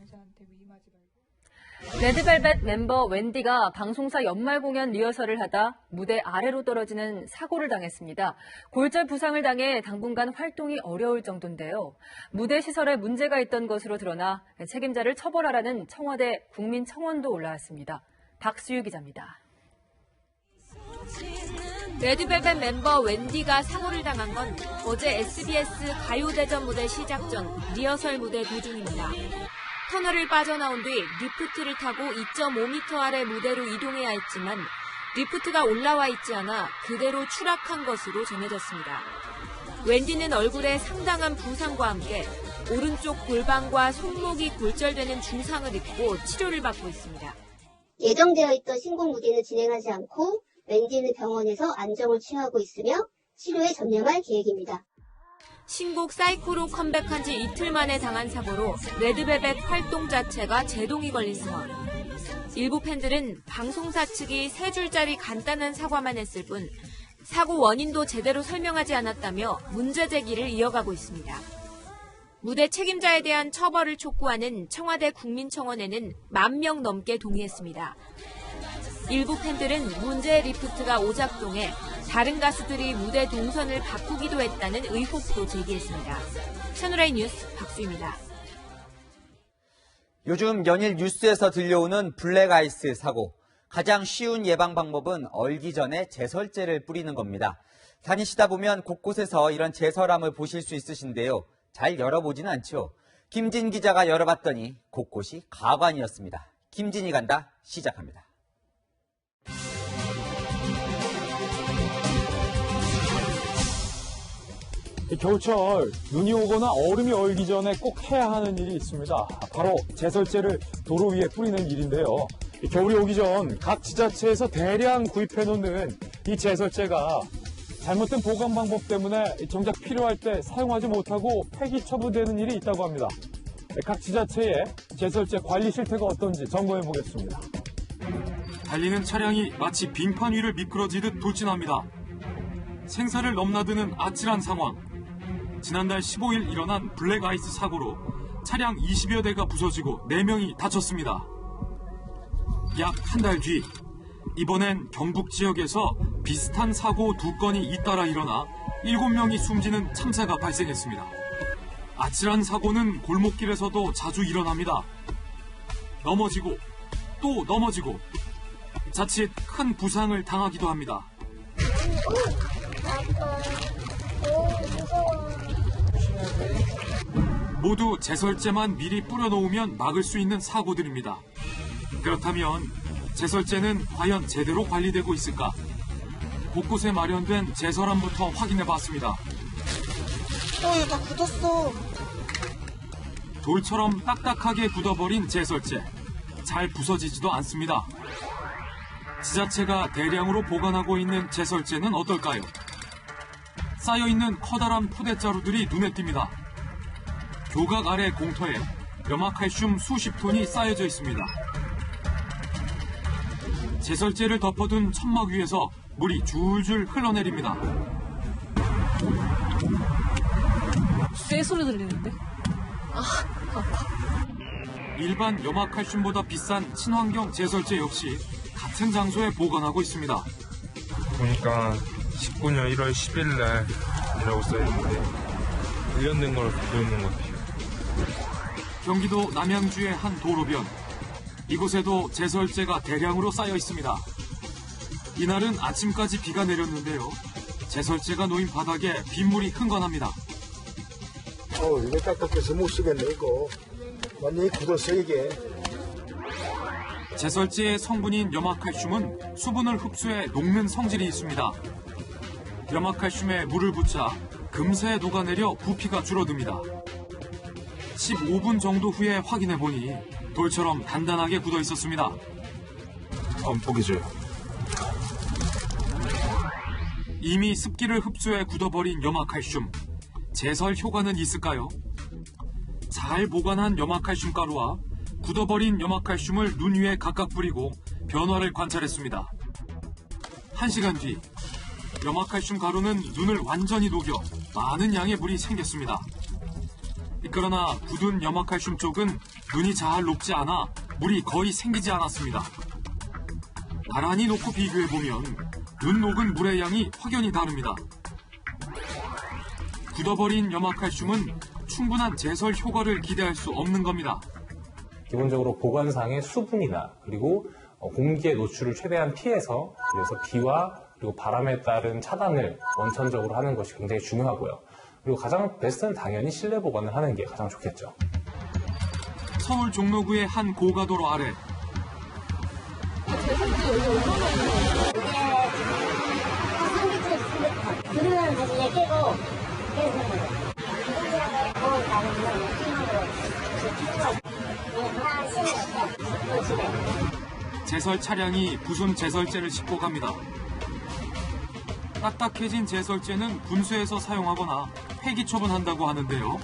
레드벨벳 멤버 웬디가 방송사 연말 공연 리허설을 하다 무대 아래로 떨어지는 사고를 당했습니다. 골절 부상을 당해 당분간 활동이 어려울 정도인데요. 무대 시설에 문제가 있던 것으로 드러나 책임자를 처벌하라는 청와대 국민청원도 올라왔습니다. 박수유 기자입니다. 레드벨벳 멤버 웬디가 사고를 당한 건 어제 SBS 가요대전 무대 시작 전 리허설 무대 도중입니다. 터널을 빠져나온 뒤 리프트를 타고 2.5m 아래 무대로 이동해야 했지만 리프트가 올라와 있지 않아 그대로 추락한 것으로 전해졌습니다. 웬디는 얼굴에 상당한 부상과 함께 오른쪽 골반과 손목이 골절되는 중상을 입고 치료를 받고 있습니다. 예정되어 있던 신곡 무대는 진행하지 않고 웬디는 병원에서 안정을 취하고 있으며 치료에 전념할 계획입니다. 신곡 사이코로 컴백한 지 이틀 만에 당한 사고로 레드벨벳 활동 자체가 제동이 걸린 상황. 일부 팬들은 방송사 측이 3줄짜리 간단한 사과만 했을 뿐 사고 원인도 제대로 설명하지 않았다며 문제 제기를 이어가고 있습니다. 무대 책임자에 대한 처벌을 촉구하는 청와대 국민청원에는 10,000명 넘게 동의했습니다. 일부 팬들은 문제의 리프트가 오작동해 다른 가수들이 무대 동선을 바꾸기도 했다는 의혹도 제기했습니다. 채널A 뉴스 박수입니다. 요즘 연일 뉴스에서 들려오는 블랙아이스 사고. 가장 쉬운 예방 방법은 얼기 전에 제설제를 뿌리는 겁니다. 다니시다 보면 곳곳에서 이런 제설함을 보실 수 있으신데요. 잘 열어보지는 않죠. 김진 기자가 열어봤더니 곳곳이 가관이었습니다. 김진이 간다 시작합니다. 겨울철 눈이 오거나 얼음이 얼기 전에 꼭 해야 하는 일이 있습니다. 바로 제설제를 도로 위에 뿌리는 일인데요. 겨울이 오기 전 각 지자체에서 대량 구입해 놓는 이 제설제가 잘못된 보관 방법 때문에 정작 필요할 때 사용하지 못하고 폐기 처분되는 일이 있다고 합니다. 각 지자체의 제설제 관리 실태가 어떤지 점검해 보겠습니다. 달리는 차량이 마치 빙판 위를 미끄러지듯 돌진합니다. 생사를 넘나드는 아찔한 상황. 지난달 15일 일어난 블랙아이스 사고로 차량 20여 대가 부서지고 4명이 다쳤습니다. 약 한 달 뒤, 이번엔 경북 지역에서 비슷한 사고 2건이 잇따라 일어나 7명이 숨지는 참사가 발생했습니다. 아찔한 사고는 골목길에서도 자주 일어납니다. 넘어지고 또 넘어지고 자칫 큰 부상을 당하기도 합니다. 모두 제설제만 미리 뿌려놓으면 막을 수 있는 사고들입니다. 그렇다면 제설제는 과연 제대로 관리되고 있을까? 곳곳에 마련된 제설함부터 확인해봤습니다. 얘 다 굳었어. 돌처럼 딱딱하게 굳어버린 제설제. 잘 부서지지도 않습니다. 지자체가 대량으로 보관하고 있는 제설제는 어떨까요? 쌓여있는 커다란 포대자루들이 눈에 띕니다. 교각 아래 공터에 염화칼슘 수십 톤이 쌓여져 있습니다. 제설제를 덮어둔 천막 위에서 물이 줄줄 흘러내립니다. 쇠 소리 들리는데? 일반 염화칼슘보다 비싼 친환경 제설제 역시 같은 장소에 보관하고 있습니다. 보니까 19년 1월 10일 날이라고 써있는데 1년 된 걸 갖고 있는 것 같아요. 경기도 남양주의 한 도로변. 이곳에도 제설제가 대량으로 쌓여 있습니다. 이날은 아침까지 비가 내렸는데요. 제설제가 놓인 바닥에 빗물이 흥건합니다. 이거 딱딱해서 못 쓰겠네, 이거. 완전히 굳었어, 이게. 제설제의 성분인 염화칼슘은 수분을 흡수해 녹는 성질이 있습니다. 염화칼슘에 물을 붓자 금세 녹아내려 부피가 줄어듭니다. 15분 정도 후에 확인해보니 돌처럼 단단하게 굳어 있었습니다. 한번 보기 줘요. 이미 습기를 흡수해 굳어버린 염화칼슘. 제설 효과는 있을까요? 잘 보관한 염화칼슘 가루와 굳어버린 염화칼슘을 눈 위에 각각 뿌리고 변화를 관찰했습니다. 1시간 뒤 염화칼슘 가루는 눈을 완전히 녹여 많은 양의 물이 생겼습니다. 그러나 굳은 염화칼슘 쪽은 눈이 잘 녹지 않아 물이 거의 생기지 않았습니다. 나란히 놓고 비교해보면 눈 녹은 물의 양이 확연히 다릅니다. 굳어버린 염화칼슘은 충분한 제설 효과를 기대할 수 없는 겁니다. 기본적으로 보관상의 수분이나 그리고 공기의 노출을 최대한 피해서 그래서 비와 그리고 바람에 따른 차단을 원천적으로 하는 것이 굉장히 중요하고요. 그리고 가장 베스트는 당연히 실내 보관을 하는 게 가장 좋겠죠. 서울 종로구의 한 고가도로 아래. 제설 차량이 부순 제설제를 싣고 갑니다. 딱딱해진 제설제는 분수해서 사용하거나 폐기 처분한다고 하는데요.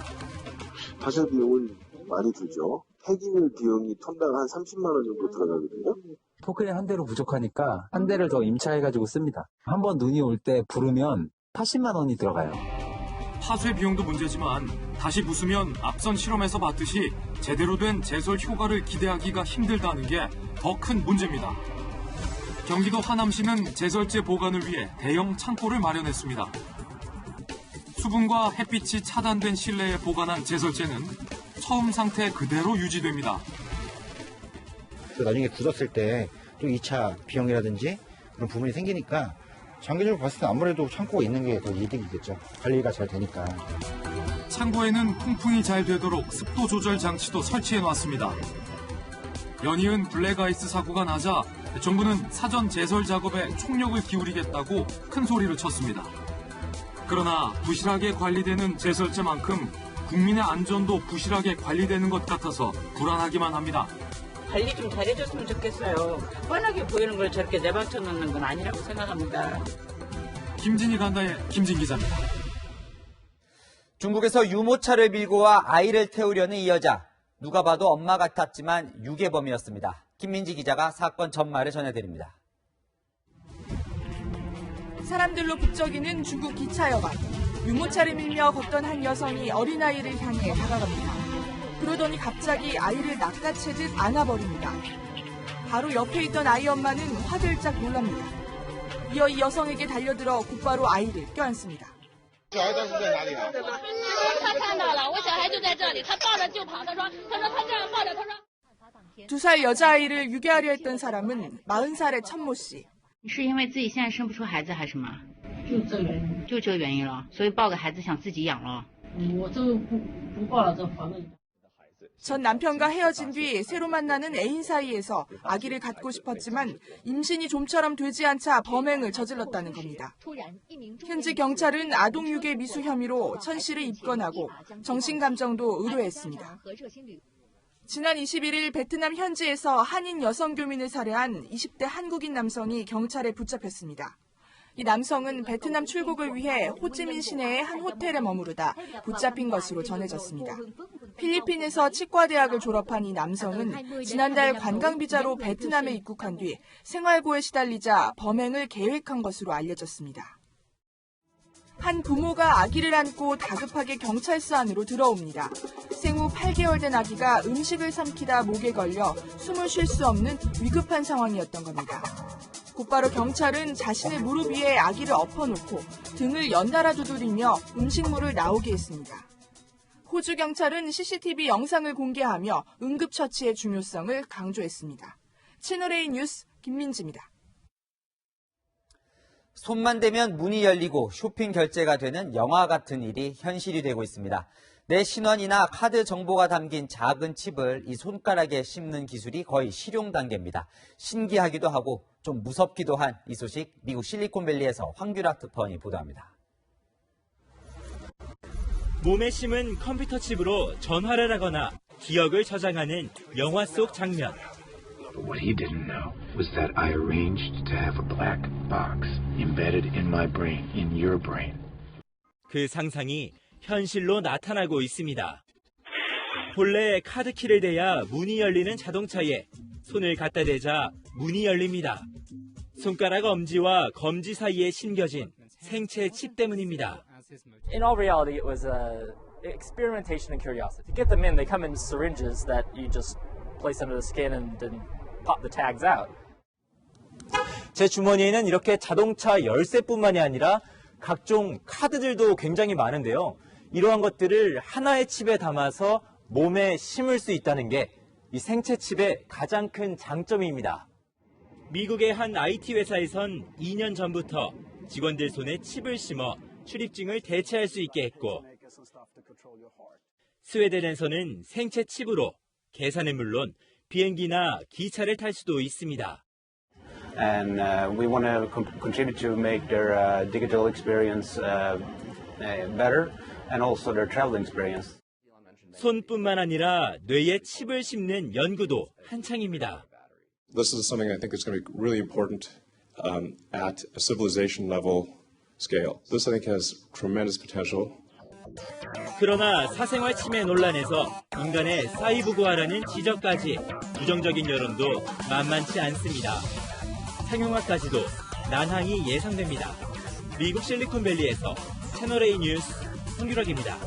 파쇄 비용은 많이 들죠. 폐기물 비용이 톤당 한 30만 원 정도 들어가거든요. 포크레인 한 대로 부족하니까 한 대를 더 임차해가지고 씁니다. 한번 눈이 올 때 부르면 80만 원이 들어가요. 파쇄 비용도 문제지만 다시 부수면 앞선 실험에서 봤듯이 제대로 된 제설 효과를 기대하기가 힘들다는 게 더 큰 문제입니다. 경기도 하남시는 제설제 보관을 위해 대형 창고를 마련했습니다. 수분과 햇빛이 차단된 실내에 보관한 제설제는 처음 상태 그대로 유지됩니다. 나중에 굳었을 때 또 2차 비용이라든지 그런 부분이 생기니까 장기적으로 봤을 때 아무래도 창고가 있는 게 더 이득이겠죠. 관리가 잘 되니까. 창고에는 통풍이 잘 되도록 습도 조절 장치도 설치해 놨습니다. 연이은 블랙아이스 사고가 나자 정부는 사전 제설 작업에 총력을 기울이겠다고 큰 소리를 쳤습니다. 그러나 부실하게 관리되는 제설제만큼 국민의 안전도 부실하게 관리되는 것 같아서 불안하기만 합니다. 관리 좀 잘해줬으면 좋겠어요. 뻔하게 보이는 걸 저렇게 내방쳐 놓는 건 아니라고 생각합니다. 김진희 간다의 김진 기자입니다. 중국에서 유모차를 밀고 와 아이를 태우려는 이 여자. 누가 봐도 엄마 같았지만 유괴범이었습니다. 김민지 기자가 사건 전말을 전해드립니다. 사람들로 북적이는 중국 기차여관. 유모차를 밀며 걷던 한 여성이 어린아이를 향해 다가갑니다. 그러더니 갑자기 아이를 낚아채듯 안아버립니다. 바로 옆에 있던 아이 엄마는 화들짝 놀랍니다. 이어 이 여성에게 달려들어 곧바로 아이를 껴안습니다. 2살 여자아이를 유괴하려 했던 사람은 40살의 천모 씨. 是因为自己现在生不出孩子还是什么？就这个原因了，所以抱个孩子想自己养了。我这不抱了，这房子。 전 남편과 헤어진 뒤 새로 만나는 애인 사이에서 아기를 갖고 싶었지만 임신이 좀처럼 되지 않자 범행을 저질렀다는 겁니다. 현지 경찰은 아동유괴 미수 혐의로 천 씨를 입건하고 정신감정도 의뢰했습니다. 지난 21일 베트남 현지에서 한인 여성 교민을 살해한 20대 한국인 남성이 경찰에 붙잡혔습니다. 이 남성은 베트남 출국을 위해 호찌민 시내의 한 호텔에 머무르다 붙잡힌 것으로 전해졌습니다. 필리핀에서 치과대학을 졸업한 이 남성은 지난달 관광비자로 베트남에 입국한 뒤 생활고에 시달리자 범행을 계획한 것으로 알려졌습니다. 한 부모가 아기를 안고 다급하게 경찰서 안으로 들어옵니다. 생후 8개월 된 아기가 음식을 삼키다 목에 걸려 숨을 쉴 수 없는 위급한 상황이었던 겁니다. 곧바로 경찰은 자신의 무릎 위에 아기를 엎어놓고 등을 연달아 두드리며 음식물을 나오게 했습니다. 호주 경찰은 CCTV 영상을 공개하며 응급처치의 중요성을 강조했습니다. 채널A 뉴스 김민지입니다. 손만 대면 문이 열리고 쇼핑 결제가 되는 영화 같은 일이 현실이 되고 있습니다. 내 신원이나 카드 정보가 담긴 작은 칩을 이 손가락에 씹는 기술이 거의 실용 단계입니다. 신기하기도 하고 좀 무섭기도 한 이 소식 미국 실리콘밸리에서 황규락 특파원이 보도합니다. 몸에 심은 컴퓨터 칩으로 전화를 하거나 기억을 저장하는 영화 속 장면. But what he didn't know was that I arranged to have a black box embedded in my brain, in your brain. 그 상상이 현실로 나타나고 있습니다. 본래 카드키를 대야 문이 열리는 자동차에 손을 갖다 대자 문이 열립니다. 손가락 엄지와 검지 사이에 심겨진 생체 칩 때문입니다. In all reality, it was experimentation and curiosity. To get them in, they come in syringes that you just place under the skin and then pop the tags out. 제 주머니에는 이렇게 자동차 열쇠뿐만이 아니라 각종 카드들도 굉장히 많은데요. 이러한 것들을 하나의 칩에 담아서 몸에 심을 수 있다는 게 이 생체 칩의 가장 큰 장점입니다. 미국의 한 IT 회사에선 2년 전부터 직원들 손에 칩을 심어 출입증을 대체할 수 있게 했고, 스웨덴에서는 생체 칩으로 계산은 물론 비행기나 기차를 탈 수도 있습니다. And we want to contribute to make their digital experience better and also their traveling experience. 손뿐만 아니라 뇌에 칩을 심는 연구도 한창입니다. This is something I think is going to be really important at a civilization level scale. This I think has tremendous potential. 그러나 사생활 침해 논란에서 인간의 사이보그화라는 지적까지 부정적인 여론도 만만치 않습니다. 상용화까지도 난항이 예상됩니다. 미국 실리콘밸리에서 채널A 뉴스 황규락입니다.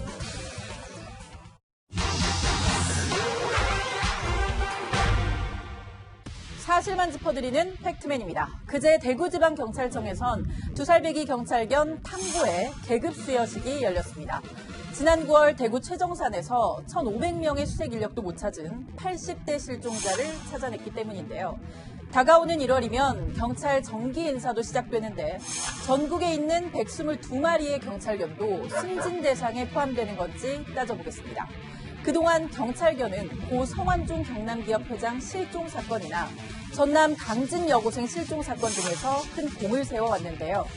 사실만 짚어드리는 팩트맨입니다. 그제 대구지방경찰청에선 2살 배기 경찰견 탕구의 계급 수여식이 열렸습니다. 지난 9월 대구 최정산에서 1,500명의 수색 인력도 못 찾은 80대 실종자를 찾아냈기 때문인데요. 다가오는 1월이면 경찰 정기 인사도 시작되는데 전국에 있는 122마리의 경찰견도 승진 대상에 포함되는 건지 따져보겠습니다. 그동안 경찰견은 고 성완종 경남기업 회장 실종 사건이나 전남 강진 여고생 실종 사건 등에서 큰 공을 세워왔는데요.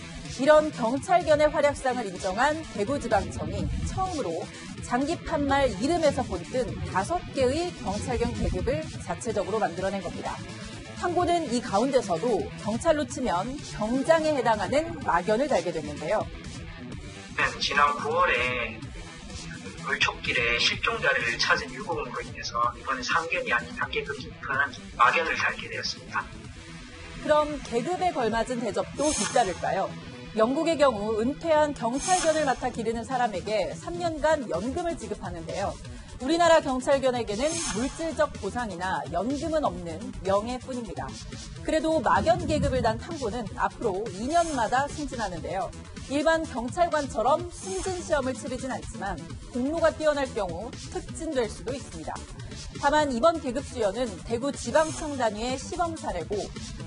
이런 경찰견의 활약상을 인정한 대구지방청이 처음으로 장기판말 이름에서 본뜬 5개의 경찰견 계급을 자체적으로 만들어낸 겁니다. 탕고는 이 가운데서도 경찰로 치면 경장에 해당하는 막연을 달게 됐는데요. 지난 9월에 물촉길에 실종자를 찾은 유고문으로 인해서 이번에 상견이 아닌 단계급 깊은 막연을 달게 되었습니다. 그럼 계급에 걸맞은 대접도 뒤따를까요? 영국의 경우 은퇴한 경찰견을 맡아 기르는 사람에게 3년간 연금을 지급하는데요. 우리나라 경찰견에게는 물질적 보상이나 연금은 없는 명예뿐입니다. 그래도 막연 계급을 단 탐고는 앞으로 2년마다 승진하는데요. 일반 경찰관처럼 승진 시험을 치르진 않지만 공로가 뛰어날 경우 특진될 수도 있습니다. 다만 이번 계급 수여는 대구 지방청 단위의 시범 사례고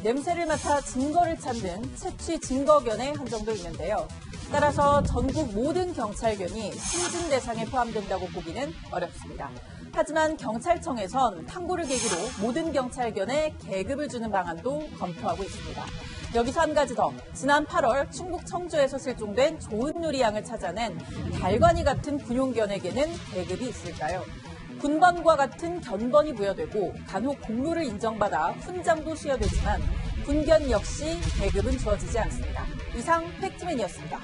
냄새를 맡아 증거를 찾는 채취 증거견에 한정돼 있는데요. 따라서 전국 모든 경찰견이 승진 대상에 포함된다고 보기는 어렵습니다. 하지만 경찰청에선 탐구를 계기로 모든 경찰견에 계급을 주는 방안도 검토하고 있습니다. 여기서 한 가지 더. 지난 8월 충북 청주에서 실종된 조은누리 양을 찾아낸 달관이 같은 군용견에게는 계급이 있을까요? 군번과 같은 견번이 부여되고 간혹 공로를 인정받아 훈장도 수여되지만 군견 역시 계급은 주어지지 않습니다. 이상 팩트맨이었습니다.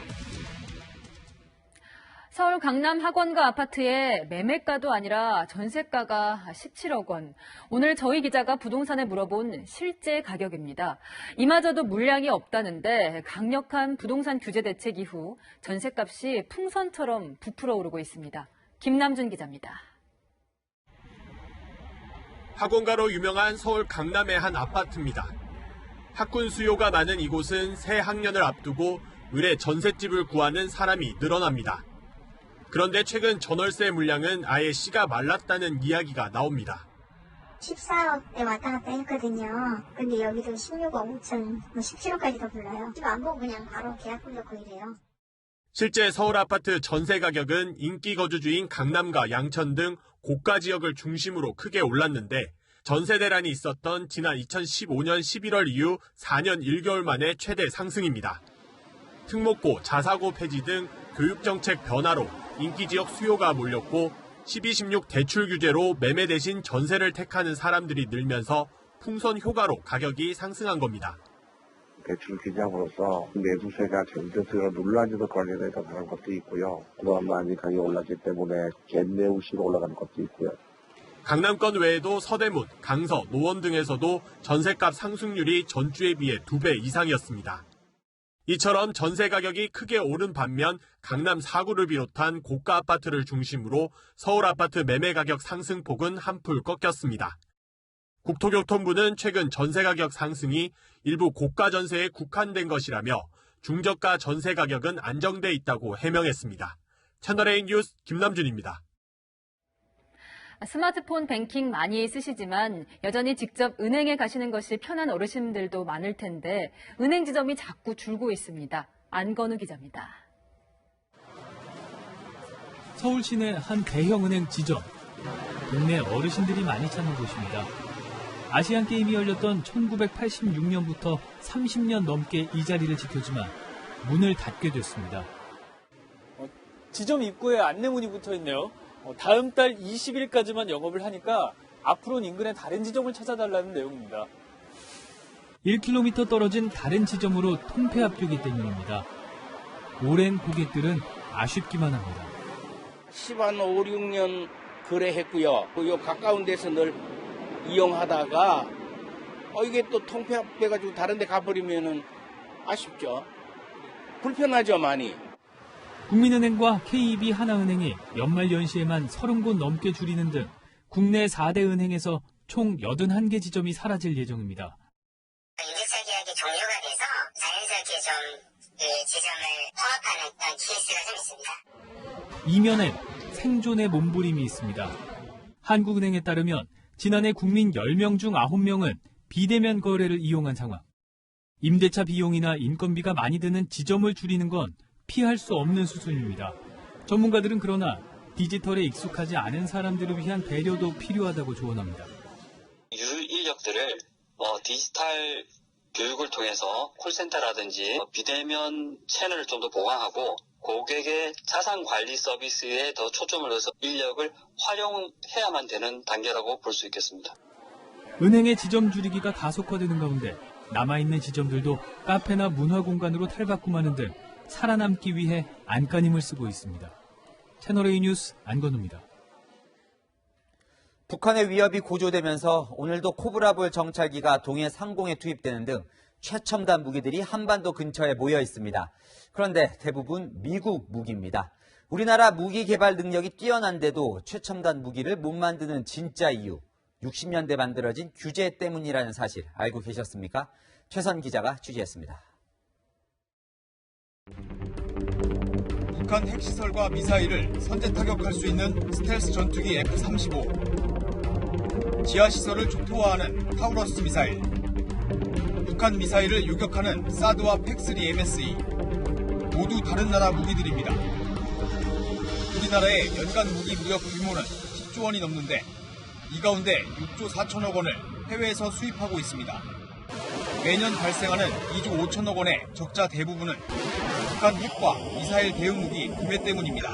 서울 강남 학원가 아파트의 매매가도 아니라 전세가가 17억 원. 오늘 저희 기자가 부동산에 물어본 실제 가격입니다. 이마저도 물량이 없다는데 강력한 부동산 규제 대책 이후 전세값이 풍선처럼 부풀어 오르고 있습니다. 김남준 기자입니다. 학원가로 유명한 서울 강남의 한 아파트입니다. 학군 수요가 많은 이곳은 새 학년을 앞두고 의뢰 전셋집을 구하는 사람이 늘어납니다. 그런데 최근 전월세 물량은 아예 씨가 말랐다는 이야기가 나옵니다. 14억대 왔다 갔다 했거든요. 근데 여기도 16억 5천, 17억까지도 불러요. 집 안 보고 그냥 바로 계약 걸렸고 이래요. 실제 서울 아파트 전세 가격은 인기 거주지인 강남과 양천 등 고가 지역을 중심으로 크게 올랐는데 전세 대란이 있었던 지난 2015년 11월 이후 4년 1개월 만에 최대 상승입니다. 특목고, 자사고 폐지 등 교육정책 변화로 인기 지역 수요가 몰렸고 12.16 대출 규제로 매매 대신 전세를 택하는 사람들이 늘면서 풍선 효과로 가격이 상승한 겁니다. 대출 규제함으로써 매수세가 전세세가 논란에도 관련해서 그런 것도 있고요. 그동안 많이 가격이 올랐기 때문에 갭매우시로 올라가는 것도 있고요. 강남권 외에도 서대문, 강서, 노원 등에서도 전세값 상승률이 전주에 비해 2배 이상이었습니다. 이처럼 전세 가격이 크게 오른 반면 강남 4구를 비롯한 고가 아파트를 중심으로 서울 아파트 매매 가격 상승폭은 한풀 꺾였습니다. 국토교통부는 최근 전세 가격 상승이 일부 고가 전세에 국한된 것이라며 중저가 전세 가격은 안정돼 있다고 해명했습니다. 채널A 뉴스 김남준입니다. 스마트폰 뱅킹 많이 쓰시지만 여전히 직접 은행에 가시는 것이 편한 어르신들도 많을 텐데 은행 지점이 자꾸 줄고 있습니다. 안건우 기자입니다. 서울 시내 한 대형 은행 지점. 동네 어르신들이 많이 찾는 곳입니다. 아시안게임이 열렸던 1986년부터 30년 넘게 이 자리를 지켰지만 문을 닫게 됐습니다. 지점 입구에 안내문이 붙어 있네요. 다음 달 20일까지만 영업을 하니까 앞으로는 인근의 다른 지점을 찾아달라는 내용입니다. 1km 떨어진 다른 지점으로 통폐 합격이 때문입니다. 오랜 고객들은 아쉽기만 합니다. 10한 5, 6년 거래했고요. 요 가까운 데서 늘 이용하다가 이게 또 통폐 합돼가지고 다른 데 가버리면은 아쉽죠. 불편하죠, 많이. 국민은행과 KEB 하나은행이 연말 연시에만 30곳 넘게 줄이는 등 국내 4대 은행에서 총 81개 지점이 사라질 예정입니다. 임대차 계약이 종료가 돼서 자연스럽게 좀 지점을 통합하는 케이스가 좀 있습니다. 이면엔 생존의 몸부림이 있습니다. 한국은행에 따르면 지난해 국민 10명 중 9명은 비대면 거래를 이용한 상황. 임대차 비용이나 인건비가 많이 드는 지점을 줄이는 건 피할 수 없는 수순입니다. 전문가들은 그러나 디지털에 익숙하지 않은 사람들을 위한 배려도 필요하다고 조언합니다. 유인력들을 디지털 교육을 통해서 콜센터라든지 비대면 채널을 좀 더 보강하고 고객의 자산 관리 서비스에 더 초점을 둬서 인력을 활용해야만 되는 단계라고 볼 수 있겠습니다. 은행의 지점 줄이기가 가속화되는 가운데 남아있는 지점들도 카페나 문화공간으로 탈바꿈하는 등 살아남기 위해 안간힘을 쓰고 있습니다. 채널A 뉴스 안건우입니다. 북한의 위협이 고조되면서 오늘도 코브라볼 정찰기가 동해 상공에 투입되는 등 최첨단 무기들이 한반도 근처에 모여 있습니다. 그런데 대부분 미국 무기입니다. 우리나라 무기 개발 능력이 뛰어난데도 최첨단 무기를 못 만드는 진짜 이유, 60년대 만들어진 규제 때문이라는 사실 알고 계셨습니까? 최선 기자가 취재했습니다. 북한 핵시설과 미사일을 선제 타격할 수 있는 스텔스 전투기 F-35, 지하시설을 초토화하는 타우러스 미사일, 북한 미사일을 요격하는 사드와 팩3 MSE, 모두 다른 나라 무기들입니다. 우리나라의 연간 무기 무역 규모는 10조 원이 넘는데 이 가운데 6조 4천억 원을 해외에서 수입하고 있습니다. 매년 발생하는 2조 5천억 원의 적자 대부분은 북한 핵과 미사일 대응 무기 구매 때문입니다.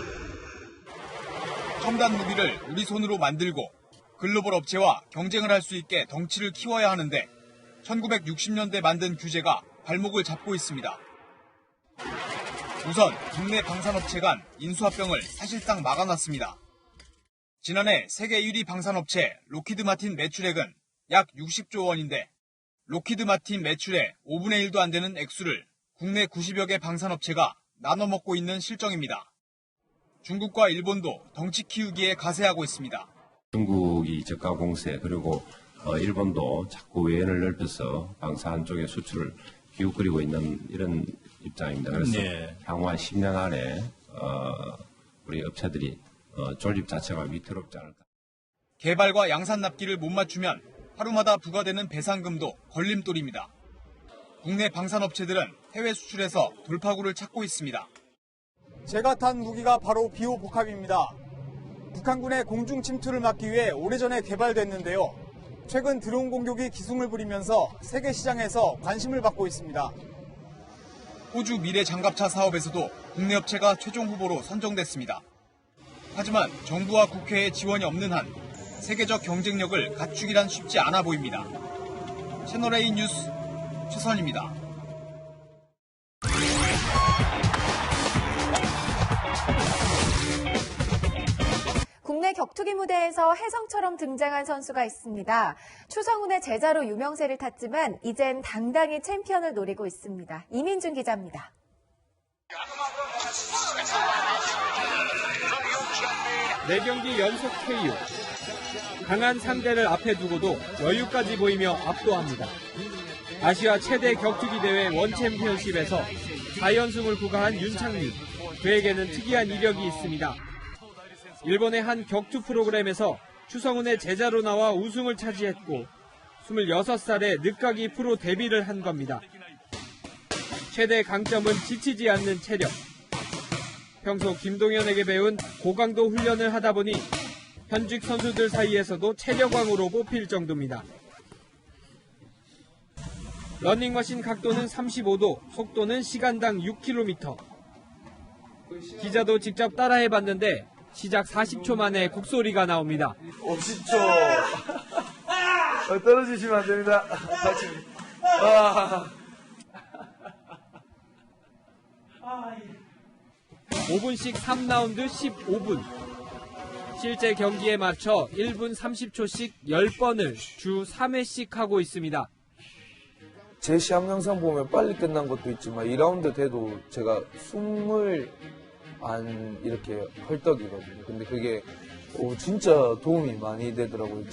첨단 무기를 우리 손으로 만들고 글로벌 업체와 경쟁을 할 수 있게 덩치를 키워야 하는데 1960년대 만든 규제가 발목을 잡고 있습니다. 우선 국내 방산업체 간 인수합병을 사실상 막아놨습니다. 지난해 세계 1위 방산업체 로키드 마틴 매출액은 약 60조 원인데 로키드 마틴 매출의 5분의 1도 안 되는 액수를 국내 90여 개 방산업체가 나눠 먹고 있는 실정입니다. 중국과 일본도 덩치 키우기에 가세하고 있습니다. 중국이 저가 공세 그리고 일본도 자꾸 외연을 넓혀서 방산 쪽에 수출을 기웃거리고 있는 이런 입장입니다. 그래서 향후 10년 안에 우리 업체들이 존립 자체가 위태롭지 않을까. 개발과 양산 납기를 못 맞추면 하루마다 부과되는 배상금도 걸림돌입니다. 국내 방산업체들은 해외 수출에서 돌파구를 찾고 있습니다. 제가 탄 무기가 바로 비호복합입니다. 북한군의 공중 침투를 막기 위해 오래전에 개발됐는데요. 최근 드론 공격이 기승을 부리면서 세계 시장에서 관심을 받고 있습니다. 호주 미래 장갑차 사업에서도 국내 업체가 최종 후보로 선정됐습니다. 하지만 정부와 국회의 지원이 없는 한 세계적 경쟁력을 갖추기란 쉽지 않아 보입니다. 채널A 뉴스 최선입니다. 국내 격투기 무대에서 혜성처럼 등장한 선수가 있습니다. 추성훈의 제자로 유명세를 탔지만 이젠 당당히 챔피언을 노리고 있습니다. 이민준 기자입니다. 네 경기 연속 KO. 강한 상대를 앞에 두고도 여유까지 보이며 압도합니다. 아시아 최대 격투기 대회 원챔피언십에서 4연승을 구가한 윤창민. 그에게는 특이한 이력이 있습니다. 일본의 한 격투 프로그램에서 추성훈의 제자로 나와 우승을 차지했고 26살에 늦가기 프로 데뷔를 한 겁니다. 최대 강점은 지치지 않는 체력. 평소 김동현에게 배운 고강도 훈련을 하다 보니 현직 선수들 사이에서도 체력왕으로 뽑힐 정도입니다. 러닝머신 각도는 35도, 속도는 시간당 6km. 기자도 직접 따라해봤는데 시작 40초 만에 곡소리가 나옵니다. 50초. 떨어지시면 안 됩니다. 5분씩 3라운드 15분. 실제 경기에 맞춰 1분 30초씩 10번을 주 3회씩 하고 있습니다. 제 시합 영상 보면 빨리 끝난 것도 있지만 2라운드 돼도 제가 숨을 안 이렇게 헐떡이거든요. 근데 그게 진짜 도움이 많이 되더라고요.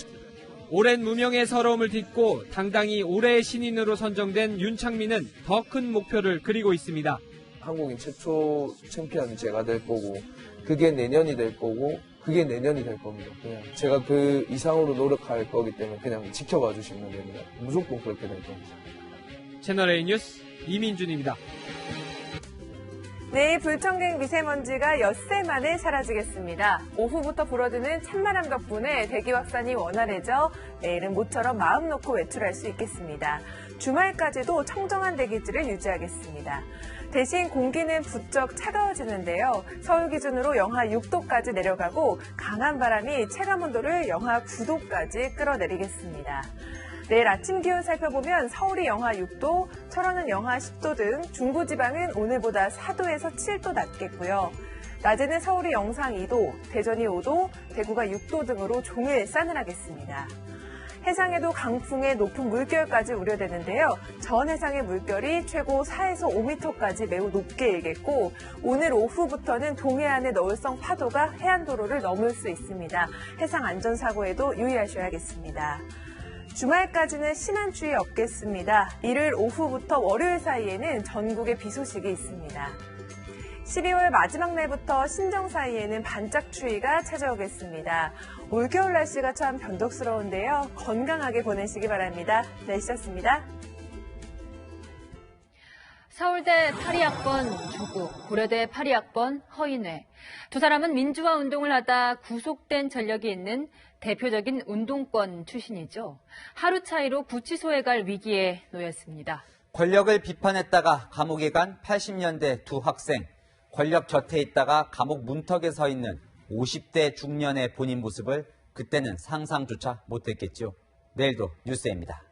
오랜 무명의 서러움을 딛고 당당히 올해의 신인으로 선정된 윤창민은 더 큰 목표를 그리고 있습니다. 한국인 최초 챔피언이 제가 될 거고 그게 내년이 될 거고 그게 내년이 될 겁니다. 그냥 제가 그 이상으로 노력할 거기 때문에 그냥 지켜봐 주시면 됩니다. 무조건 그렇게 될 겁니다. 채널A 뉴스 이민준입니다. 내일 불청객 미세먼지가 엿새 만에 사라지겠습니다. 오후부터 불어드는 찬바람 덕분에 대기 확산이 원활해져 내일은 모처럼 마음 놓고 외출할 수 있겠습니다. 주말까지도 청정한 대기질을 유지하겠습니다. 대신 공기는 부쩍 차가워지는데요. 서울 기준으로 영하 6도까지 내려가고 강한 바람이 체감온도를 영하 9도까지 끌어내리겠습니다. 내일 아침 기온 살펴보면 서울이 영하 6도, 철원은 영하 10도 등 중부지방은 오늘보다 4도에서 7도 낮겠고요. 낮에는 서울이 영상 2도, 대전이 5도, 대구가 6도 등으로 종일 싸늘하겠습니다. 해상에도 강풍에 높은 물결까지 우려되는데요. 전 해상의 물결이 최고 4에서 5m까지 매우 높게 일겠고 오늘 오후부터는 동해안의 너울성 파도가 해안도로를 넘을 수 있습니다. 해상 안전사고에도 유의하셔야겠습니다. 주말까지는 심한 추위 없겠습니다. 일요일 오후부터 월요일 사이에는 전국에 비 소식이 있습니다. 12월 마지막 날부터 신정 사이에는 반짝 추위가 찾아오겠습니다. 올겨울 날씨가 참 변덕스러운데요. 건강하게 보내시기 바랍니다. 날씨였습니다. 서울대 파리학번 조국, 고려대 파리학번 허인회. 두 사람은 민주화 운동을 하다 구속된 전력이 있는 대표적인 운동권 출신이죠. 하루 차이로 구치소에 갈 위기에 놓였습니다. 권력을 비판했다가 감옥에 간 80년대 두 학생. 권력 곁에 있다가 감옥 문턱에 서 있는 50대 중년의 본인 모습을 그때는 상상조차 못했겠죠. 내일도 뉴스입니다.